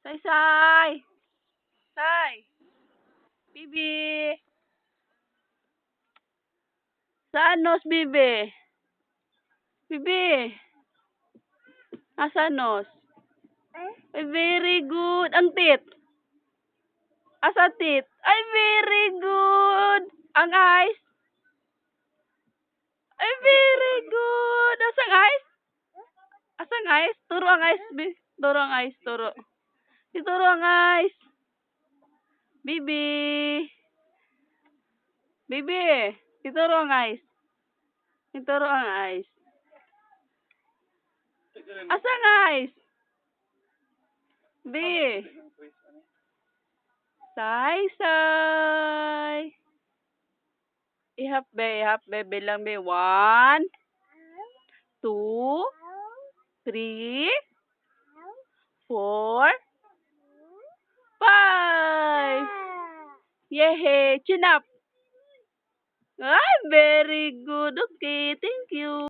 Say, say. Say. Bibi. Saan nos, Bibi? Bibi. Asa nos? Ay, very good. Ang tit. Asa tit? Ay, very good. Ang eyes? Ay, very good. Asang eyes? Asang eyes? Turo ang eyes, Bibi. Turo ang eyes, turo. Ituro ang eyes. Bibi. Bibi. Ituro ang eyes. Ituro ang eyes. Asang eyes? Bi. Say, say. Ihap be, bilang be. 1, 2, 3, 4, 5. Yehey, chin up. Ah, very good. Okay, thank you.